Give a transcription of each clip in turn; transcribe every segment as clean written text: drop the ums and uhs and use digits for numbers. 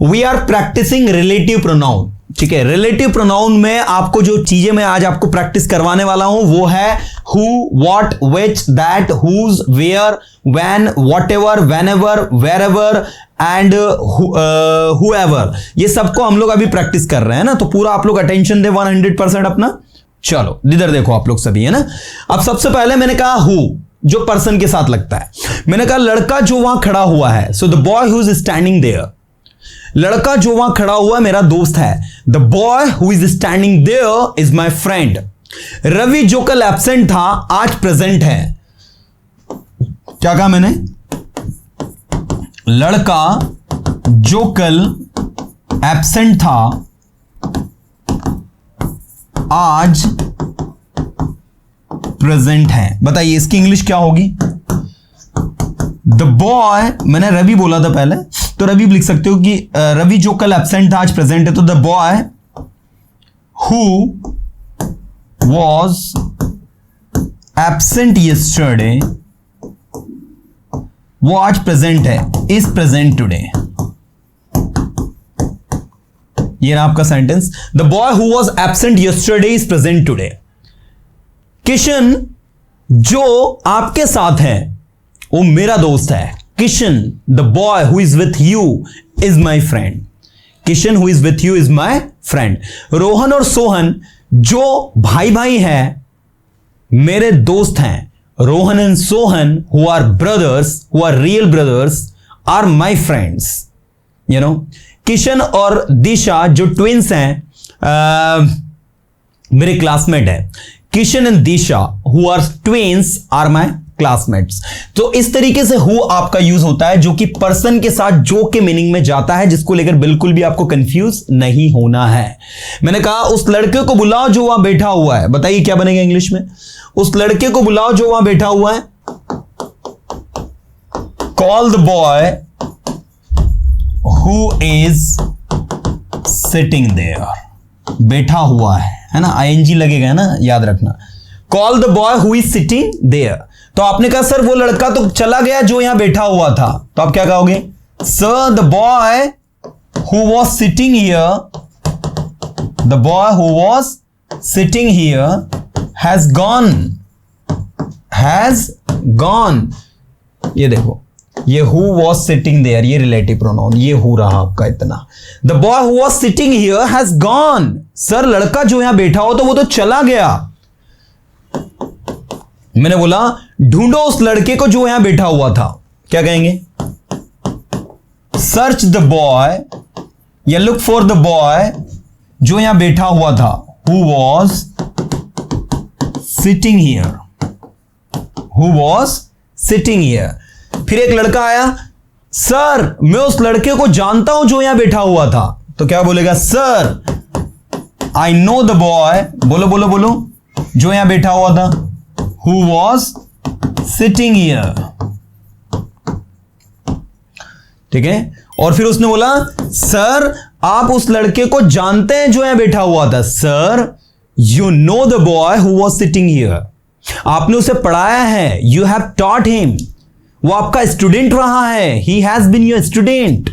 We are practising relative pronoun. ठीक है, relative pronoun में आपको जो चीजें मैं आज आपको प्रैक्टिस करवाने वाला हूं वो है who, what, which, that, whose, where, when, whatever, whenever, wherever and whoever. ये सबको हम लोग अभी प्रैक्टिस कर रहे हैं ना, तो पूरा आप लोग अटेंशन दे 100% अपना। चलो इधर देखो आप लोग सभी, है ना। अब सबसे पहले मैंने कहा हु, जो पर्सन के साथ लगता है। मैंने कहा लड़का जो वहां खड़ा हुआ है, so the boy who is standing there. लड़का जो वहां खड़ा हुआ मेरा दोस्त है। The boy who is standing there is my friend. Ravi जो कल एब्सेंट था आज प्रेजेंट है। क्या कहा मैंने? लड़का जो कल एब्सेंट था आज प्रेजेंट है। बताइए इसकी इंग्लिश क्या होगी? द बॉय, मैंने रवि बोला था पहले, तो रवि लिख सकते हो कि रवि जो कल एब्सेंट था आज प्रेजेंट है, तो the boy who was absent yesterday, वो आज प्रेजेंट है, इज प्रेजेंट टुडे। ये रहा आपका sentence. The boy who was absent yesterday is present today. Kishan जो आपके साथ है वो मेरा दोस्त है। Kishan the boy who is with you is my friend. Kishan who is with you is my friend. Rohan और सोहन जो भाई भाई है मेरे दोस्त हैं। Rohan and Sohan who are brothers, who are real brothers, are my friends. You know, Kishan और दिशा जो ट्विंस हैं मेरे क्लासमेट है। Kishan and Disha who are twins are my classmates. तो इस तरीके से हु आपका यूज होता है जो कि पर्सन के साथ जो के मीनिंग में जाता है, जिसको लेकर बिल्कुल भी आपको कंफ्यूज नहीं होना है। मैंने कहा उस लड़के को बुलाओ जो वहां बैठा हुआ है। बताइए क्या बनेगा इंग्लिश में? उस लड़के को बुलाओ जो वहां बैठा हुआ है। Call the boy who is sitting there. बैठा हुआ है ना, आईएनजी लगेगा ना, याद रखना। Call the boy who is sitting there. तो आपने कहा सर वो लड़का तो चला गया जो यहां बैठा हुआ था, तो आप क्या कहोगे? Sir the boy who was sitting here, the boy who was sitting here has gone. Has gone, ये देखो, ये हु वॉज सिटिंग देयर, ये रिलेटिव प्रोनाउन, ये हु रहा आपका इतना। The boy who was sitting here has gone. Sir लड़का जो यहां बैठा हो तो वो तो चला गया। मैंने बोला ढूंढो उस लड़के को जो यहां बैठा हुआ था। क्या कहेंगे? सर्च द बॉय या लुक फॉर द बॉय जो यहां बैठा हुआ था। Who was sitting here, who was sitting here. फिर एक लड़का आया, सर मैं उस लड़के को जानता हूं जो यहां बैठा हुआ था। तो क्या बोलेगा? Sir I know the boy, बोलो बोलो बोलो, जो यहां बैठा हुआ था। Who was sitting here। ठीक है, और फिर उसने बोला सर आप उस लड़के को जानते हैं जो यहां बैठा हुआ था। Sir you know the boy who was sitting here. आपने उसे पढ़ाया है, यू हैव टॉट हिम। वो आपका स्टूडेंट रहा है, he has been your student.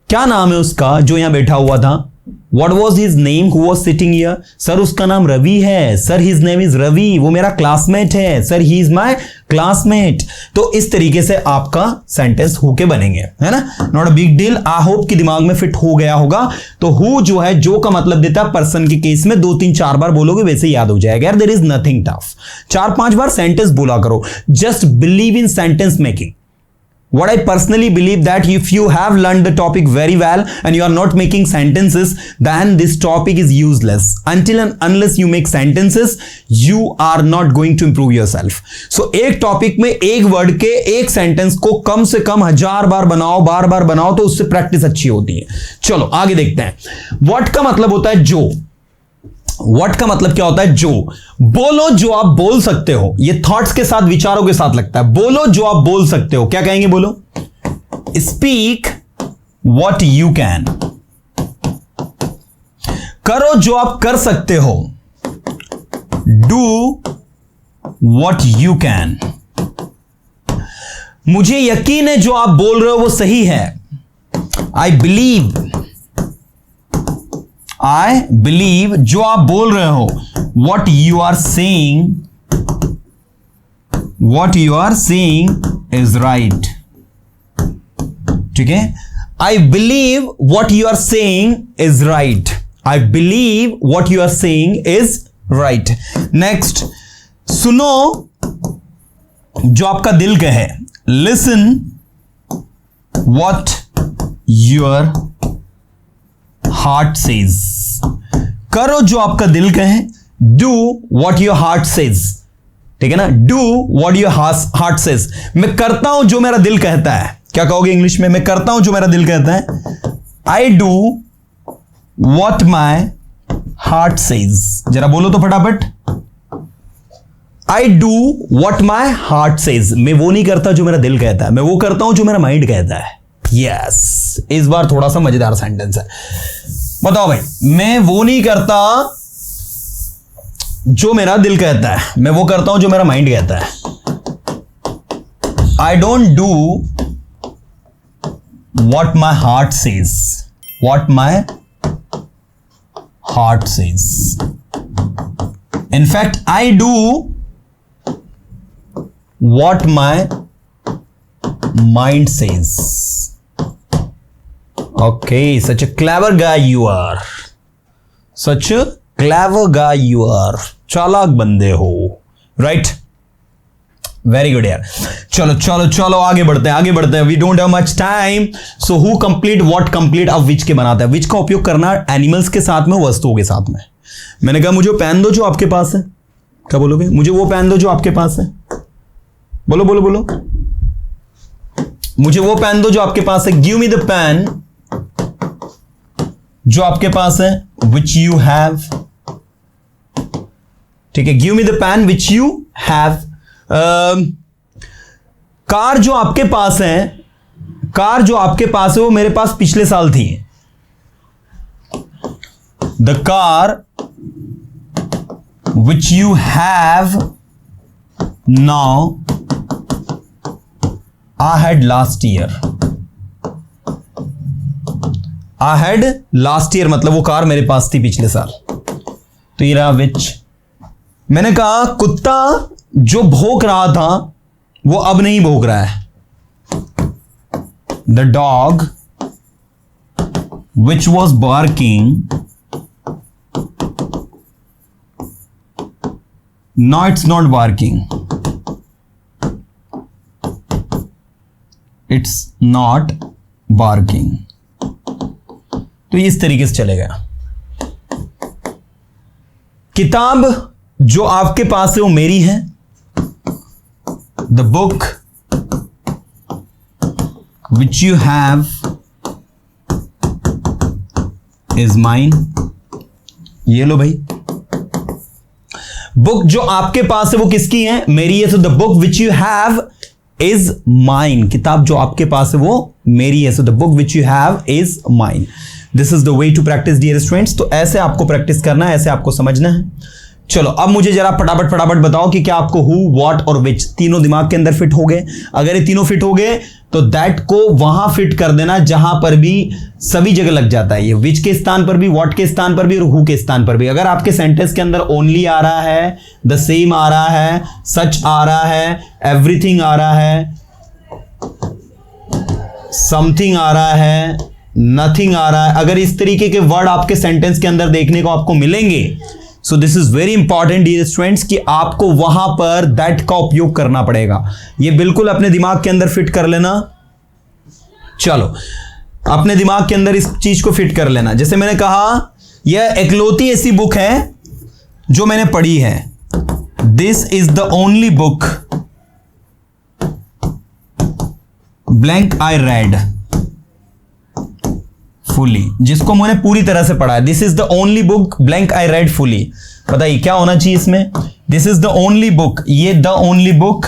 क्या नाम है उसका जो यहां बैठा हुआ था? What was his name who was sitting here? Sir उसका नाम रवि है। Sir his name is Ravi, वो मेरा क्लासमेट है। Sir he is my classmate। तो इस तरीके से आपका सेंटेंस हु के बनेंगे, है ना। Not a big deal. I hope कि दिमाग में फिट हो गया होगा। तो हु जो है जो का मतलब देता है पर्सन के केस में 2-3-4 बार बोलोगे वैसे याद हो जाएगा यार। There is nothing tough. 4-5 बार सेंटेंस बोला करो। Just believe in sentence making. What I personally believe that if you have learned the topic very well and you are not making sentences, then this topic is useless. Until and unless you make sentences, you are not going to improve yourself. So एक topic में एक word के एक sentence को कम से कम 1000 बार बनाओ, बार बार बनाओ, तो उससे प्रैक्टिस अच्छी होती है। चलो आगे देखते हैं। What का मतलब होता है जो। व्हाट का मतलब क्या होता है? जो। बोलो जो आप बोल सकते हो। ये थॉट्स के साथ, विचारों के साथ लगता है। बोलो जो आप बोल सकते हो। क्या कहेंगे? बोलो स्पीक व्हाट यू कैन। करो जो आप कर सकते हो। Do what you can. मुझे यकीन है जो आप बोल रहे हो वो सही है। आई बिलीव जो आप बोल रहे हो, what you are saying is right. ठीक है, I believe what you are saying is right. I believe what you are saying is right. Next, सुनो जो आपका दिल कहे. Listen what your heart says. करो जो आपका दिल कहे. Do what your heart says. ठीक है ना, do what your heart says. मैं करता हूं जो मेरा दिल कहता है. क्या कहोगे इंग्लिश में? मैं करता हूं जो मेरा दिल कहता है. I do what my heart says. जरा बोलो तो फटाफट. I do what my heart says. मैं वो नहीं करता जो मेरा दिल कहता है, मैं वो करता हूं जो मेरा माइंड कहता है. यस, इस बार थोड़ा सा मजेदार सेंटेंस है. बताओ भाई, मैं वो नहीं करता जो मेरा दिल कहता है, मैं वो करता हूं जो मेरा माइंड कहता है. I don't do what my heart says. What my heart says. In fact, I do what my mind says. Okay, such a clever guy you are. Such a clever guy you are. चालाक बंदे हो. Right? Very good यार. चलो चलो चलो आगे बढ़ते हैं. We don't have much time. So who complete what complete अब which के बनाता है. which का उपयोग करना एनिमल्स के साथ में, वस्तुओं के साथ में. मैंने कहा मुझे वो पेन दो जो आपके पास है. क्या बोलोगे? मुझे वो पेन दो जो आपके पास है. बोलो बोलो बोलो. मुझे वो पेन दो जो आपके पास है. गिव मी द पेन जो आपके पास है. Which you have. ठीक है, give me the pen which you have. Car जो आपके पास है, वो मेरे पास पिछले साल थी. The car which you have now I had last year. I had last year मतलब वो कार मेरे पास थी पिछले साल. तो ये रहा विच. मैंने कहा कुत्ता जो भौंक रहा था वो अब नहीं भौंक रहा है. The dog which was barking, no, it's not barking. It's not barking. तो इस तरीके से चलेगा. किताब जो आपके पास है वो मेरी है. The book which you have is mine. ये लो भाई. बुक जो आपके पास है वो किसकी है? मेरी है. तो the book which you have is mine. किताब जो आपके पास है वो मेरी है. So the book which you have is mine. This is the way to practise dear students. तो ऐसे आपको प्रैक्टिस करना है, ऐसे आपको समझना है. चलो अब मुझे जरा फटाफट बताओ कि क्या आपको हु, व्हाट और विच तीनों दिमाग के अंदर फिट हो गए. अगर ये तीनों फिट हो गए तो दैट को वहां फिट कर देना जहां पर भी सभी जगह लग जाता है. ये विच के स्थान पर भी, व्हाट के स्थान पर भी और हु के स्थान पर भी. अगर आपके सेंटेंस के अंदर ओनली आ रहा है, द सेम आ रहा है, सच आ रहा है, एवरीथिंग आ रहा है, समथिंग आ रहा है, नथिंग आ रहा है, अगर इस तरीके के वर्ड आपके सेंटेंस के अंदर देखने को आपको मिलेंगे, so this is very important dear students कि आपको वहां पर दैट का उपयोग करना पड़ेगा. ये बिल्कुल अपने दिमाग के अंदर फिट कर लेना. चलो अपने दिमाग के अंदर इस चीज को फिट कर लेना. जैसे मैंने कहा यह इकलौती ऐसी बुक है जो मैंने पढ़ी है. This is the only book blank I read fully, जिसको मैंने पूरी तरह से पढ़ा है. This is the only book blank I read fully. बताइए क्या होना चाहिए इसमें? This is the only book. ये द ओनली बुक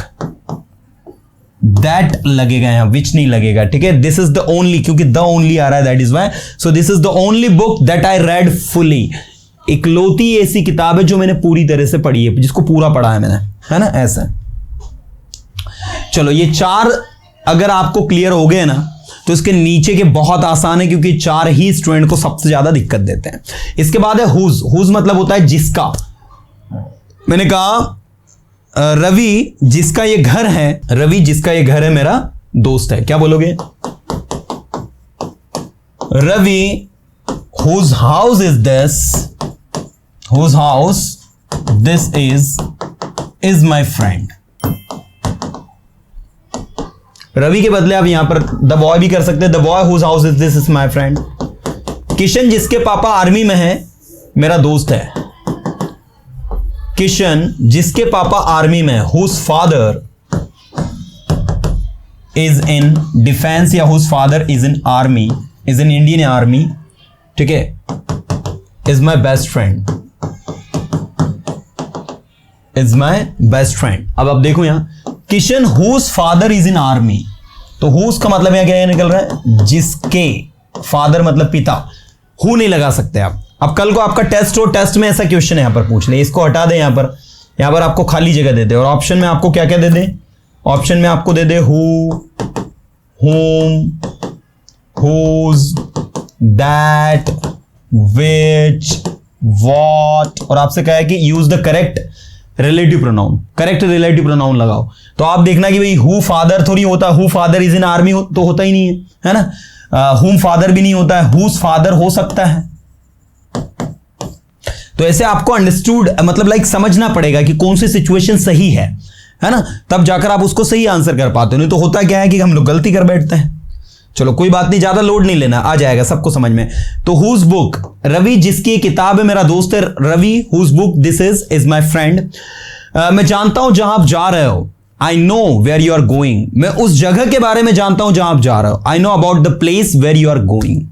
दैट लगेगा, यहां विच नहीं लगेगा. ठीक है, दिस इज द ओनली, क्योंकि द ओनली आ रहा है, that is why. So this is the only book that I read fully. इकलौती ऐसी किताब है जो मैंने पूरी तरह से पढ़ी है, जिसको पूरा पढ़ा है मैंने, है ना. ऐसा चलो ये चार अगर आपको क्लियर हो गए ना, तो इसके नीचे के बहुत आसान है, क्योंकि 4 ही स्टूडेंट को सबसे ज्यादा दिक्कत देते हैं। इसके बाद है हुज। हुज मतलब होता है जिसका। मैंने कहा रवि जिसका ये घर है, रवि जिसका ये घर है मेरा दोस्त है। क्या बोलोगे? Ravi whose house is this, whose house this is my friend। Ravi के बदले आप यहां पर द बॉय भी कर सकते हैं, the boy whose house is this is my friend। Kishan जिसके पापा आर्मी में है मेरा दोस्त है। किशन जिसके पापा आर्मी में है, whose father is in defense या whose father is in army, is in Indian army, ठीक है, is my best friend, is my best friend. अब देखो यहां Kishan whose father is in army, तो हुज का मतलब यहां क्या निकल रहा है? जिसके। फादर मतलब पिता, हु नहीं लगा सकते आप। अब कल को आपका टेस्ट हो, टेस्ट में ऐसा क्वेश्चन यहां पर पूछ ले, इसको हटा दे, यहां पर आपको खाली जगह दे दे, और ऑप्शन में आपको क्या क्या दे दे? ऑप्शन में आपको दे दे who, whom, whose, that, which, what, और आपसे कहा है कि use the correct relative pronoun. Correct relative pronoun लगाओ। तो आप देखना कि भाई हु फादर थोड़ी होता, who father is in army तो होता ही नहीं है ना। हुम फादर भी नहीं होता है, हुज फादर हो सकता है। तो ऐसे आपको अंडरस्टूड मतलब लाइक समझना पड़ेगा कि कौन सी सिचुएशन सही है ना, तब जाकर आप उसको सही आंसर कर पाते हो। नहीं तो होता क्या है कि हम लोग गलती कर बैठते हैं। चलो कोई बात नहीं, ज्यादा लोड नहीं लेना, आ जाएगा सबको समझ में। तो हुज बुक, रवि जिसकी किताब है मेरा दोस्त है। Ravi whose book this is my friend. मैं जानता हूं जहां आप जा रहे हो, I know where you are going, मैं उस जगह के बारे में जानता हूं जहां आप जा रहे हो। I know about the place where you are going,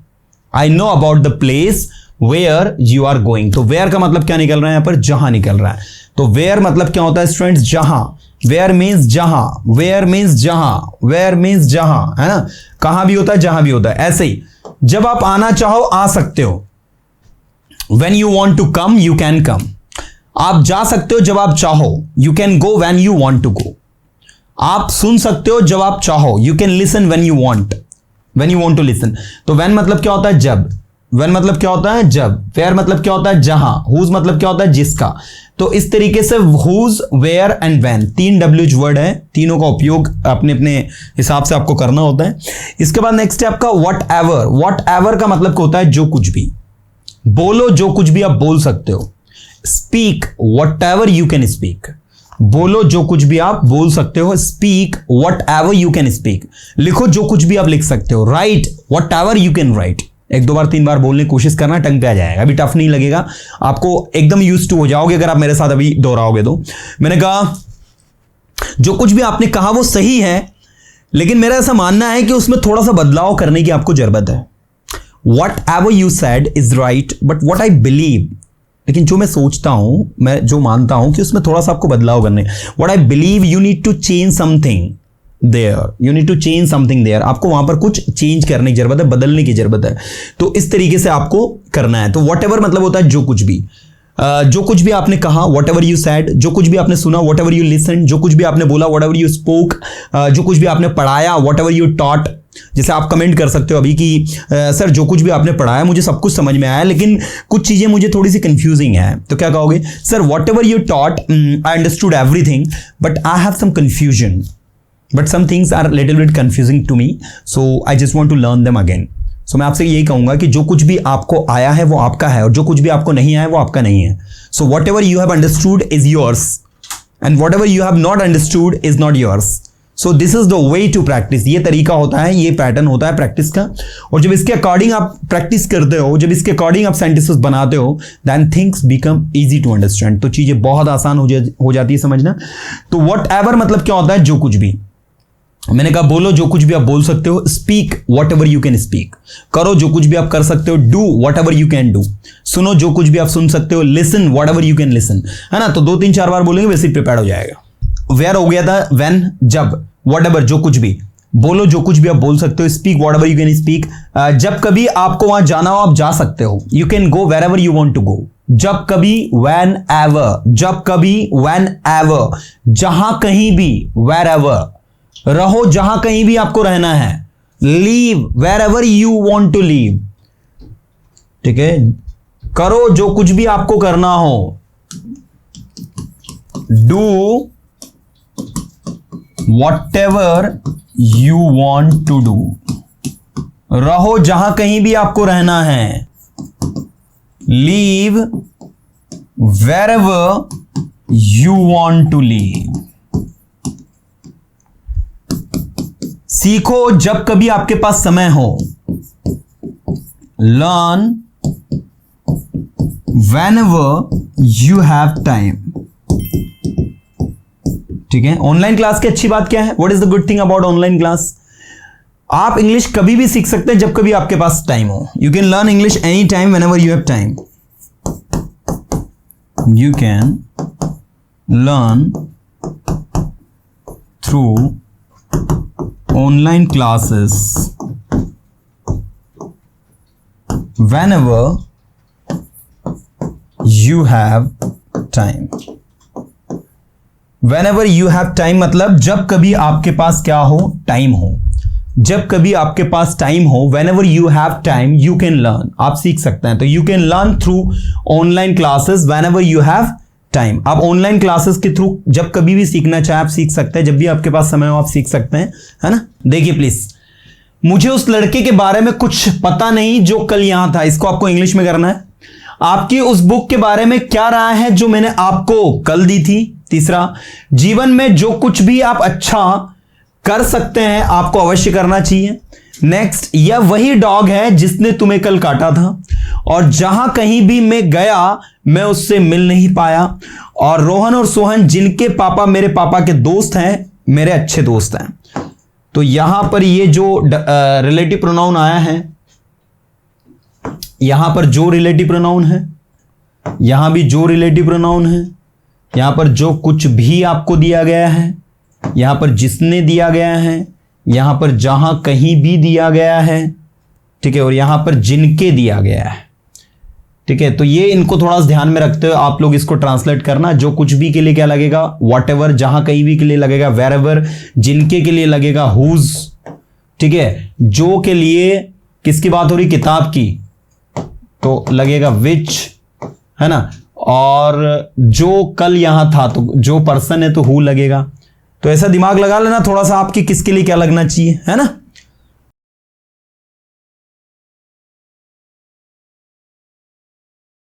I know about the place where you are going. तो वेयर का मतलब क्या निकल रहा है यहां पर? जहां निकल रहा है। तो वेयर मतलब क्या होता है स्टूडेंट्स? जहां। वेयर मीन्स जहां, वेयर मीन्स जहां, वेयर मीन्स जहां, है ना। कहां भी होता है, जहां भी होता है। ऐसे ही जब आप आना चाहो आ सकते हो। When you want to come, you can come। आप जा सकते हो जब आप चाहो। You can go when you want to go। आप सुन सकते हो जब आप चाहो। You can listen when you want, when you want to listen। तो when मतलब क्या होता है? जब। when मतलब क्या होता है? जब। where मतलब क्या होता है? जहां। whose मतलब क्या होता है? जिसका। तो इस तरीके से whose, where and when 3 WH word है, तीनों का उपयोग अपने अपने हिसाब से आपको करना होता है। इसके बाद नेक्स्ट है आपका वट एवर। वट एवर का मतलब क्या होता है? जो कुछ भी। बोलो जो कुछ भी आप बोल सकते हो। Speak what ever you can speak. बोलो जो कुछ भी आप बोल सकते हो। Speak what ever you can speak. लिखो जो कुछ भी आप लिख सकते हो। Right what ever you can write. 1 2 बार 3 बार बोलने की कोशिश करना, टंग पे आ जाएगा। अभी टफ नहीं लगेगा आपको, एकदम यूज्ड टू हो जाओगे अगर आप मेरे साथ अभी दोहराओगे तो। मैंने कहा जो कुछ भी आपने कहा वो सही है, लेकिन मेरा ऐसा मानना है कि उसमें थोड़ा सा बदलाव करने की आपको जरूरत है। What ever you said is right but what I believe, लेकिन जो मैं सोचता हूं, मैं जो मानता हूं कि उसमें थोड़ा सा आपको बदलाव करने। What I believe you need to change something there, you need to change something there. आपको वहां पर कुछ चेंज करने की जरूरत है, बदलने की जरूरत है। तो इस तरीके से आपको करना है। तो वट एवर मतलब होता है जो कुछ भी। जो कुछ भी आपने कहा, वट एवर यू सैड, जो कुछ भी आपने सुना, वट एवर यू लिसन, जो कुछ भी आपने बोला, वट एवर यू स्पोक, जो कुछ भी आपने पढ़ाया, वट एवर यू टॉट। जैसे आप कमेंट कर सकते हो अभी कि सर जो कुछ भी आपने पढ़ाया मुझे सब कुछ समझ में आया, लेकिन कुछ चीजें मुझे थोड़ी सी कंफ्यूजिंग है। तो क्या कहोगे? Sir whatever you taught I understood everything but I have some confusion, but some things are little bit confusing to me, so I just want to learn them again. So मैं आपसे यही कहूंगा कि जो कुछ भी आपको आया है वो आपका है, और जो कुछ भी आपको नहीं आया वो आपका नहीं है। So whatever you have understood is yours and whatever you have not understood is not yours. So this is the way to practise. ये तरीका होता है, ये पैटर्न होता है प्रैक्टिस का। और जब इसके अकॉर्डिंग आप प्रैक्टिस करते हो, जब इसके अकॉर्डिंग आप सेंटेंसेस बनाते हो, then things become easy to understand. तो चीजें बहुत आसान हो जाती है समझना। तो वट एवर मतलब क्या होता है? जो कुछ भी। मैंने कहा बोलो जो कुछ भी आप बोल सकते हो। Speak what ever you can speak, करो जो कुछ भी आप कर सकते हो। Do what ever you can do, सुनो जो कुछ भी आप सुन सकते हो। Listen what ever you can listen, है ना। तो 2 3 4 बार बोलेंगे, वैसे ही प्रिपेयर हो जाएगा। वेयर हो गया था व्हेन, जब। वट एवर जो कुछ भी, बोलो जो कुछ भी आप बोल सकते हो। Speak what ever you can speak, जब कभी आपको वहां जाना हो आप जा सकते हो। You can go wherever you want to go, जब कभी व्हेन एवर, जब कभी व्हेन एवर, जहां कहीं भी वेर एवर। रहो जहां कहीं भी आपको रहना है, live wherever you want to live, ठीक है, करो जो कुछ भी आपको करना हो, do whatever you want to do, रहो जहां कहीं भी आपको रहना है, live wherever you want to live, सीखो जब कभी आपके पास समय हो, learn whenever you have time, ठीक है। ऑनलाइन क्लास की अच्छी बात क्या है? What is the good thing about online class? आप इंग्लिश कभी भी सीख सकते हैं जब कभी आपके पास टाइम हो। You can learn English any time whenever you have time. You can learn through online classes whenever you have time। whenever you have time मतलब जब कभी आपके पास क्या हो, टाइम हो। जब कभी आपके पास टाइम हो, whenever you have time you can learn, आप सीख सकते हैं। तो you can learn through online classes whenever you have time। आप ऑनलाइन क्लासेस के थ्रू जब कभी भी सीखना चाहे आप सीख सकते हैं, जब भी आपके पास समय हो आप सीख सकते हैं, है ना। देखिए प्लीज, मुझे उस लड़के के बारे में कुछ पता नहीं जो कल यहां था, इसको आपको इंग्लिश में करना है। आपकी उस बुक के बारे में क्या राय है जो मैंने आपको कल दी थी। तीसरा, जीवन में जो कुछ भी आप अच्छा कर सकते हैं आपको अवश्य करना चाहिए। नेक्स्ट, यह वही डॉग है जिसने तुम्हें कल काटा था और जहां कहीं भी मैं गया मैं उससे मिल नहीं पाया। और रोहन और सोहन जिनके पापा मेरे पापा के दोस्त हैं, मेरे अच्छे दोस्त हैं। तो यहां पर ये जो रिलेटिव प्रोनाउन आया है, यहां पर जो रिलेटिव प्रोनाउन है, यहां भी जो रिलेटिव प्रोनाउन है, यहां पर जो कुछ भी आपको दिया गया है, यहां पर जिसने दिया गया है, यहां पर जहां कहीं भी दिया गया है, ठीक है, और यहां पर जिनके दिया गया है, ठीक है। तो ये इनको थोड़ा सा ध्यान में रखते हुए आप लोग इसको ट्रांसलेट करना। जो कुछ भी के लिए क्या लगेगा, वॉट एवर, जहां कहीं भी के लिए लगेगा वेर एवर, जिनके के लिए लगेगा हुज, ठीक है। जो के लिए किसकी बात हो रही, किताब की, तो लगेगा विच, है ना। और जो कल यहां था तो जो पर्सन है तो हु लगेगा। तो ऐसा दिमाग लगा लेना थोड़ा सा आपकी किसके लिए क्या लगना चाहिए, है ना।